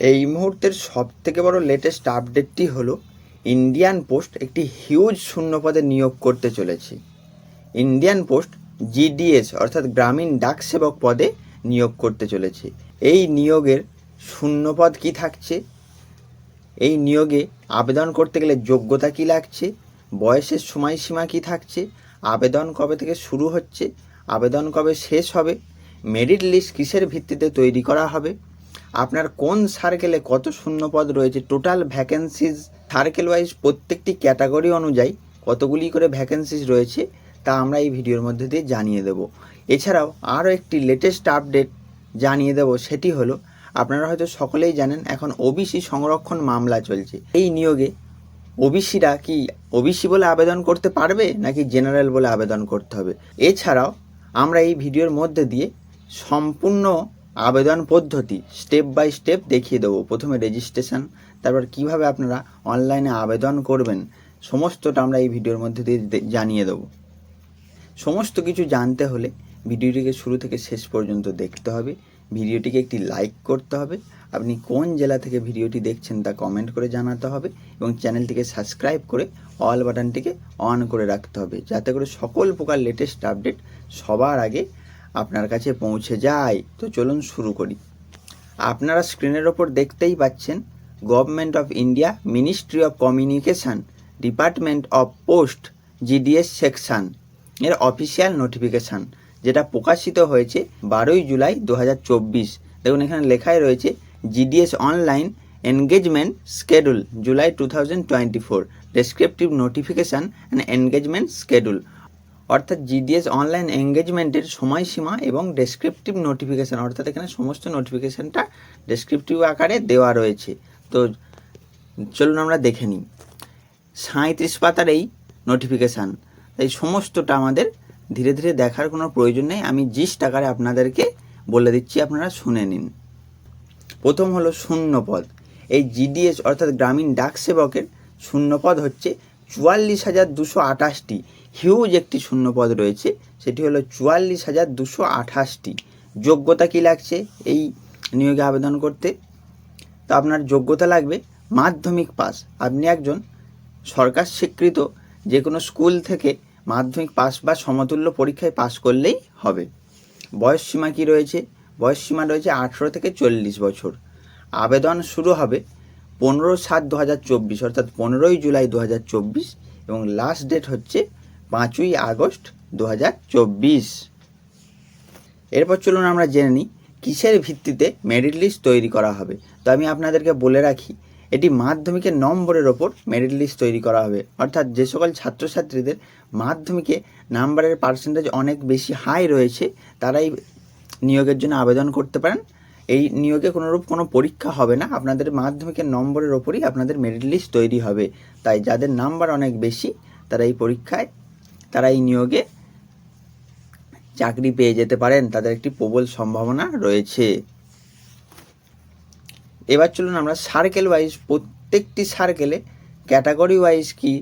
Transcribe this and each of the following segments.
এই মুহূর্তের সবথেকে বড় লেটেস্ট আপডেটটি হলো ইন্ডিয়ান পোস্ট একটি হিউজ শূন্যপদে নিয়োগ করতে চলেছে। ইন্ডিয়ান পোস্ট জিডিএস অর্থাৎ গ্রামীণ ডাক সেবক পদে নিয়োগ করতে চলেছে। এই নিয়োগের শূন্যপদ কি থাকছে, এই নিয়োগে আবেদন করতে গেলে যোগ্যতা কি লাগছে, বয়সের সময়সীমা কি থাকছে, আবেদন কবে থেকে শুরু হচ্ছে, আবেদন কবে শেষ হবে, মেরিট লিস্ট কিসের ভিত্তিতে তৈরি করা হবে, আপনার কোন সার্কেলে কত শূন্যপদ রয়েছে, টোটাল ভ্যাকেন্সিজ সার্কেল ওয়াইজ প্রত্যেকটি ক্যাটাগরি অনুযায়ী কতগুলি করে ভ্যাকেন্সিজ রয়েছে তা আমরা এই ভিডিওর মধ্যে দিয়ে জানিয়ে দেব। এছাড়াও আরও একটি লেটেস্ট আপডেট জানিয়ে দেব, সেটি হলো আপনারা হয়তো সকলেই জানেন এখন ওবিসি সংরক্ষণ মামলা চলছে। এই নিয়োগে ওবিসিরা কি ওবিসি বলে আবেদন করতে পারবে নাকি জেনারেল বলে আবেদন করতে হবে, এছাড়াও আমরা এই ভিডিওর মধ্যে দিয়ে সম্পূর্ণ আবেদন পদ্ধতি স্টেপ বাই স্টেপ দেখিয়ে দেবো। প্রথমে রেজিস্ট্রেশন, তারপর কিভাবে আপনারা অনলাইনে আবেদন করবেন, সমস্তটা আমরা এই ভিডিওর মধ্যে দিয়ে জানিয়ে দেবো। সমস্ত কিছু জানতে হলে ভিডিওটিকে শুরু থেকে শেষ পর্যন্ত দেখতে হবে, ভিডিওটিকে একটি লাইক করতে হবে, আপনি কোন জেলা থেকে ভিডিওটি দেখছেন তা কমেন্ট করে জানাতে হবে এবং চ্যানেলটিকে সাবস্ক্রাইব করে অল বাটনটিকে অন করে রাখতে হবে, যাতে করে সকল প্রকার লেটেস্ট আপডেট সবার আগে আপনার কাছে পৌঁছে যায়। তো চলুন শুরু করি। আপনারা স্ক্রিনের ওপর দেখতেই পাচ্ছেন government of India, ministry of communication, department of post, GDS section এর অফিসিয়াল নোটিফিকেশান, যেটা প্রকাশিত হয়েছে 12ই জুলাই 2024। দেখুন এখানে লেখাই রয়েছে GDS online engagement schedule July 2024, descriptive notification and engagement schedule, অর্থাৎ জিডিএস অনলাইন এঙ্গেজমেন্টের সময়সীমা এবং ডেসক্রিপটিভ নোটিফিকেশান, অর্থাৎ এখানে সমস্ত নোটিফিকেশানটা ডেসক্রিপটিভ আকারে দেওয়া রয়েছে। তো চলুন আমরা দেখে নিই। 37 পাতার এই নোটিফিকেশান, তাই সমস্তটা আমাদের ধীরে ধীরে দেখার কোনো প্রয়োজন নেই, আমি জিস্ট আকারে আপনাদেরকে বলে দিচ্ছি, আপনারা শুনে নিন। প্রথম হলো শূন্যপদ। এই জিডিএস অর্থাৎ গ্রামীণ ডাক সেবকের শূন্যপদ হচ্ছে 44,228টি। হিউজ একটি শূন্যপদ রয়েছে, সেটি হলো 44,228টি। যোগ্যতা কি লাগছে এই নিয়োগে আবেদন করতে? তো আপনার যোগ্যতা লাগবে মাধ্যমিক পাস। আপনি একজন সরকার স্বীকৃত যে কোনো স্কুল থেকে মাধ্যমিক পাস বা সমতুল্য পরীক্ষায় পাস করলেই হবে। বয়সসীমা কি রয়েছে? বয়সসীমা রয়েছে 18 থেকে 40 বছর। আবেদন শুরু হবে 15/7/2024 অর্থাৎ 15ই জুলাই 2024 এবং লাস্ট ডেট হচ্ছে 5ই আগস্ট 2024। এরপর চলুন আমরা জেনে নিই কিসের ভিত্তিতে মেরিট লিস্ট তৈরি করা হবে। তো আমি আপনাদেরকে বলে রাখি, এটি মাধ্যমিকের নম্বরের ওপর মেরিট লিস্ট তৈরি করা হবে, অর্থাৎ যে সকল ছাত্রছাত্রীদের মাধ্যমিকে নাম্বারের পার্সেন্টেজ অনেক বেশি হাই রয়েছে তারাই নিয়োগের জন্য আবেদন করতে পারেন। এই নিয়োগে কোনোরূপ কোনো পরীক্ষা হবে না, আপনাদের মাধ্যমিকের নম্বরের ওপরই আপনাদের মেরিট লিস্ট তৈরি হবে। তাই যাদের নাম্বার অনেক বেশি তারা এই পরীক্ষায়, তারা এই নিয়োগে চাকরি পেয়ে যেতে পারেন, তাদের একটি প্রবল সম্ভাবনা রয়েছে। এবার চলুন আমরা সার্কেল ওয়াইজ, প্রত্যেকটি সার্কেলে ক্যাটাগরি ওয়াইজ কি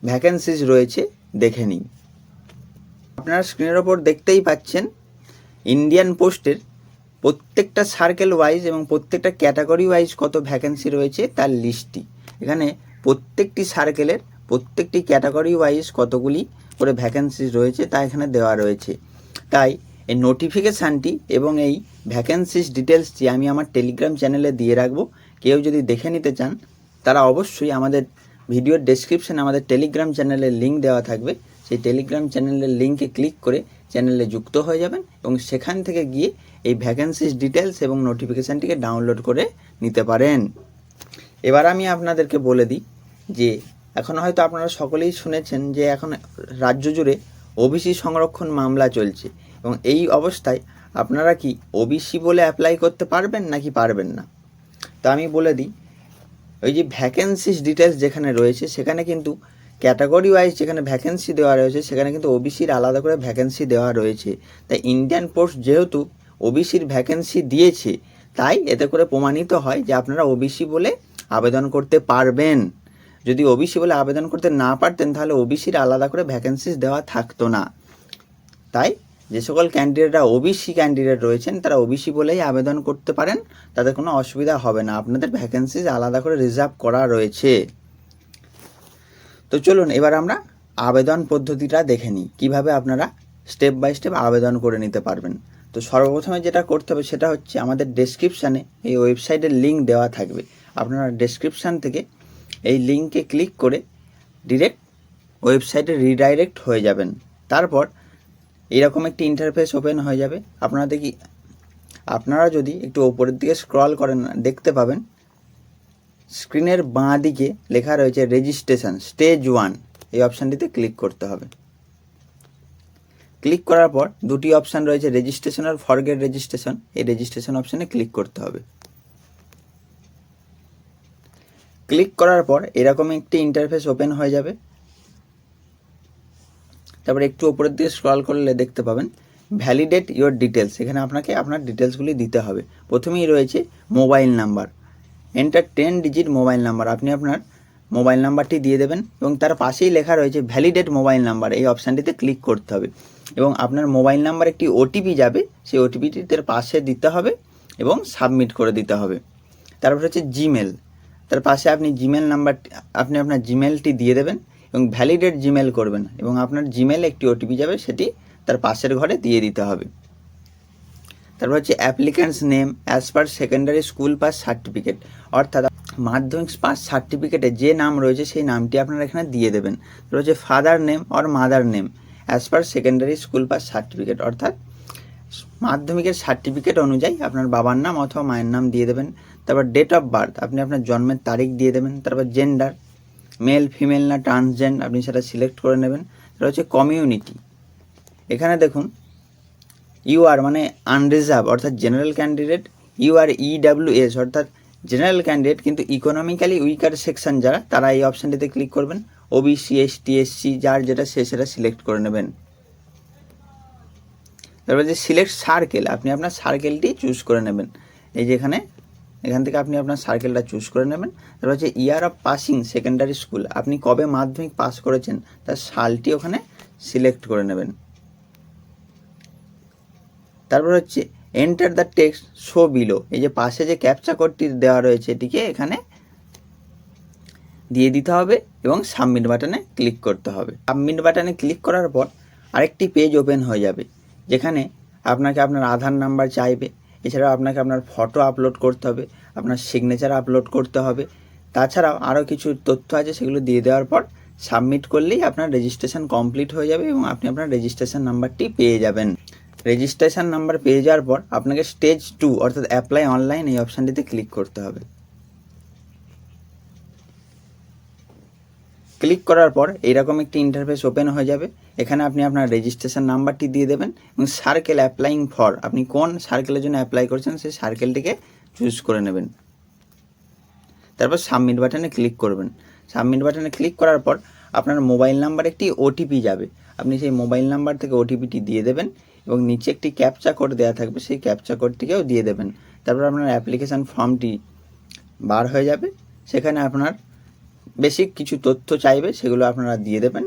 ভ্যাকেন্সিজ রয়েছে দেখে নিই। আপনারা স্ক্রিনের ওপর দেখতেই পাচ্ছেন ইন্ডিয়ান পোস্টের প্রত্যেকটা সার্কেল ওয়াইজ এবং প্রত্যেকটা ক্যাটাগরি ওয়াইজ কত ভ্যাকেন্সি রয়েছে তার লিস্টটি। এখানে প্রত্যেকটি সার্কেলের প্রত্যেকটি ক্যাটাগরি ওয়াইজ কতগুলি করে ভ্যাকেন্সি রয়েছে তা এখানে দেওয়া রয়েছে। তাই এই নোটিফিকেশানটি এবং এই ভ্যাকেন্সিস ডিটেলসটি আমি আমার টেলিগ্রাম চ্যানেলে দিয়ে রাখবো। কেউ যদি দেখে নিতে চান তারা অবশ্যই আমাদের ভিডিওর ডেসক্রিপশানে আমাদের টেলিগ্রাম চ্যানেলের লিঙ্ক দেওয়া থাকবে, সেই টেলিগ্রাম চ্যানেলের লিঙ্কে ক্লিক করে চ্যানেলে যুক্ত হয়ে যাবেন এবং সেখান থেকে গিয়ে এই ভ্যাকেন্সিস ডিটেলস এবং নোটিফিকেশানটিকে ডাউনলোড করে নিতে পারেন। এবার আমি আপনাদেরকে বলে দিই যে এখন হয়তো আপনারা সকলেই শুনেছেন যে এখন রাজ্য জুড়ে ওবিসি সংরক্ষণ মামলা চলছে এবং এই অবস্থায় আপনারা কি ওবিসি বলে অ্যাপ্লাই করতে পারবেন নাকি পারবেন না। তো আমি বলে দিই, ওই যে ভ্যাকেন্সিস ডিটেলস যেখানে রয়েছে সেখানে কিন্তু ক্যাটাগরি ওয়াইজ যেখানে ভ্যাকেন্সি দেওয়া রয়েছে সেখানে কিন্তু ওবিসির আলাদা করে ভ্যাকেন্সি দেওয়া রয়েছে। তাই ইন্ডিয়ান পোস্ট যেহেতু ওবিসির ভ্যাকেন্সি দিয়েছে তাই এতে করে প্রমাণিত হয় যে আপনারা ওবিসি বলে আবেদন করতে পারবেন। যদি ওবিসি বলে আবেদন করতে না পারতেন তাহলে ওবিসির আলাদা করে ভ্যাকেন্সিস দেওয়া থাকতো না। তাই যে সকল ক্যান্ডিডেটরা ওবিসি ক্যান্ডিডেট রয়েছেন তারা ওবিসি বলেই আবেদন করতে পারেন, তাদের কোনো অসুবিধা হবে না, আপনাদের ভ্যাকেন্সিজ আলাদা করে রিজার্ভ করা রয়েছে। তো চলুন এবার আমরা আবেদন পদ্ধতিটা দেখে নিই, কীভাবে আপনারা স্টেপ বাই স্টেপ আবেদন করে নিতে পারবেন। তো সর্বপ্রথমে যেটা করতে হবে সেটা হচ্ছে আমাদের ডেসক্রিপশানে এই ওয়েবসাইটের লিঙ্ক দেওয়া থাকবে, আপনারা ডেসক্রিপশান থেকে এই লিঙ্কে ক্লিক করে ডিরেক্ট ওয়েবসাইটে রিডাইরেক্ট হয়ে যাবেন। তারপর এরকম একটি ইন্টারফেস ওপেন হয়ে যাবে। আপনারা যদি একটু ওপরের দিকে স্ক্রল করেন দেখতে পাবেন স্ক্রিনের বাঁ দিকে লেখা রয়েছে রেজিস্ট্রেশন স্টেজ 1, এই অপশানটিতে ক্লিক করতে হবে। ক্লিক করার পর দুটি অপশান রয়েছে রেজিস্ট্রেশন আর ফরগেট রেজিস্ট্রেশন, এই রেজিস্ট্রেশন অপশানে ক্লিক করতে হবে। ক্লিক করার পর এরকম একটি ইন্টারফেস ওপেন হয়ে যাবে। তারপর একটু উপরের দিকে স্ক্রল করলে দেখতে পাবেন ভ্যালিডেট ইওর ডিটেলস, এখানে আপনাকে আপনার ডিটেলসগুলি দিতে হবে। প্রথমেই রয়েছে mobile number, enter 10 digit mobile number, আপনি আপনার মোবাইল নাম্বারটি দিয়ে দেবেন এবং তার পাশেই লেখা রয়েছে ভ্যালিডেট মোবাইল নাম্বার, এই অপশানটিতে ক্লিক করতে হবে এবং আপনার মোবাইল নাম্বার একটি ওটিপি যাবে, সেই ওটিপিটি তার পাশে দিতে হবে এবং সাবমিট করে দিতে হবে। তারপর হচ্ছে জিমেল, তার পাশে আপনি আপনার জিমেলটি দিয়ে দেবেন এবং ভ্যালিডেট জিমেল করবেন এবং আপনার জিমেলে একটি ওটিপি যাবে, সেটি তার পাশের ঘরে দিয়ে দিতে হবে। তারপর হচ্ছে applicants name as per secondary school pass certificate, অর্থাৎ মাধ্যমিক পাস সার্টিফিকেটে যে নাম রয়েছে সেই নামটি আপনারা এখানে দিয়ে দেবেন। তারপর হচ্ছে father name or mother name as per secondary school pass certificate, অর্থাৎ মাধ্যমিকের সার্টিফিকেট অনুযায়ী আপনার বাবার নাম অথবা মায়ের নাম দিয়ে দেবেন। তারপর ডেট অফ বার্থ, আপনি আপনার জন্মের তারিখ দিয়ে দেবেন। তারপর জেন্ডার, মেল ফিমেল না ট্রান্সজেন্ডার, আপনি সেটা সিলেক্ট করে নেবেন। তারপর হচ্ছে কমিউনিটি, এখানে দেখুন ইউ আর মানে আনরিজার্ভ অর্থাৎ general candidate, U R EWS অর্থাৎ জেনারেল ক্যান্ডিডেট কিন্তু ইকোনমিক্যালি উইকার সেকশন যারা, তারা এই অপশানটিতে ক্লিক করবেন। ওবিসি ST SC যার যেটা সেটা সিলেক্ট করে নেবেন। তারপর যে সিলেক্ট সার্কেল, আপনি আপনার সার্কেলটি চুজ করে নেবেন, এই যে এখান থেকে আপনি আপনার সার্কেলটা চুজ করে নেবেন। তারপর হচ্ছে year of passing secondary school, আপনি কবে মাধ্যমিক পাস করেছেন তার সালটি ওখানে সিলেক্ট করে নেবেন। তারপর হচ্ছে enter the text show below, এই যে পাশে যে ক্যাপচা কোডটি দেওয়া রয়েছে এটিকে এখানে দিয়ে দিতে হবে এবং সাবমিট বাটনে ক্লিক করতে হবে। সাবমিট বাটনে ক্লিক করার পর আরেকটি পেজ ওপেন হয়ে যাবে, যেখানে আপনাকে আপনার আধার নাম্বার চাইবে, এছাড়াও আপনাকে আপনার ফটো আপলোড করতে হবে, আপনার সিগনেচার আপলোড করতে হবে, তাছাড়াও আরও কিছু তথ্য আছে, সেগুলো দিয়ে দেওয়ার পর সাবমিট করলেই আপনার রেজিস্ট্রেশন কমপ্লিট হয়ে যাবে এবং আপনি আপনার রেজিস্ট্রেশন নাম্বারটি পেয়ে যাবেন। রেজিস্ট্রেশন নাম্বার পেয়ে যাওয়ার পর আপনাকে স্টেজ 2 অর্থাৎ অ্যাপ্লাই অনলাইন এই অপশানটিতে ক্লিক করতে হবে। ক্লিক করার পর এইরকম একটি ইন্টারফেস ওপেন হয়ে যাবে, এখানে আপনি আপনার রেজিস্ট্রেশন নাম্বারটি দিয়ে দেবেন এবং সার্কেল অ্যাপ্লাইং ফর, আপনি কোন সার্কেলের জন্য অ্যাপ্লাই করছেন সেই সার্কেলটিকে চুজ করে নেবেন। তারপর সাবমিট বাটনে ক্লিক করবেন। সাবমিট বাটনে ক্লিক করার পর আপনার মোবাইল নাম্বার একটি ওটিপি যাবে, আপনি সেই মোবাইল নাম্বার থেকে ওটিপিটি দিয়ে দেবেন এবং নিচে একটি ক্যাপচা কোড দেওয়া থাকবে, সেই ক্যাপচা কোডটিকেও দিয়ে দেবেন। তারপর আপনার অ্যাপ্লিকেশান ফর্মটি বার হয়ে যাবে, সেখানে আপনার বেসিক কিছু তথ্য চাইবে, সেগুলো আপনারা দিয়ে দেবেন।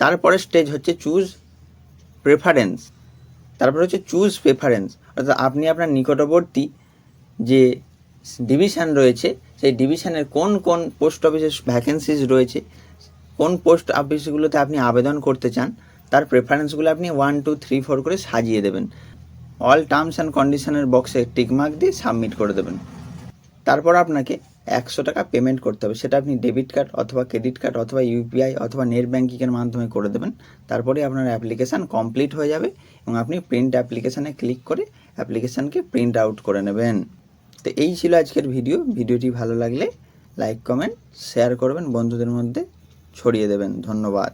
তারপরে স্টেজ হচ্ছে চুজ প্রেফারেন্স, তারপর হচ্ছে চুজ প্রেফারেন্স, অর্থাৎ আপনি আপনার নিকটবর্তী যে ডিভিশন রয়েছে সেই ডিভিশনের কোন কোন পোস্ট অফিসে ভ্যাকেন্সিজ রয়েছে, কোন পোস্ট অফিসগুলোতে আপনি আবেদন করতে চান, তার প্রেফারেন্সগুলো আপনি 1 2 3 4 করে সাজিয়ে দেবেন। অল টার্মস অ্যান্ড কন্ডিশনের বক্সে টিকমার্ক দিয়ে সাবমিট করে দেবেন। তারপর আপনাকে 100 টাকা পেমেন্ট করতে হবে, সেটা আপনি ডেবিট কার্ড অথবা ক্রেডিট কার্ড অথবা UPI অথবা নেট ব্যাঙ্কিংয়ের মাধ্যমে করে দেবেন। তারপরে আপনার অ্যাপ্লিকেশান কমপ্লিট হয়ে যাবে এবং আপনি প্রিন্ট অ্যাপ্লিকেশানে ক্লিক করে অ্যাপ্লিকেশানকে প্রিন্ট আউট করে নেবেন। তো এই ছিল আজকের ভিডিওটি ভালো লাগলে লাইক কমেন্ট শেয়ার করবেন, বন্ধুদের মধ্যে ছড়িয়ে দেবেন। ধন্যবাদ।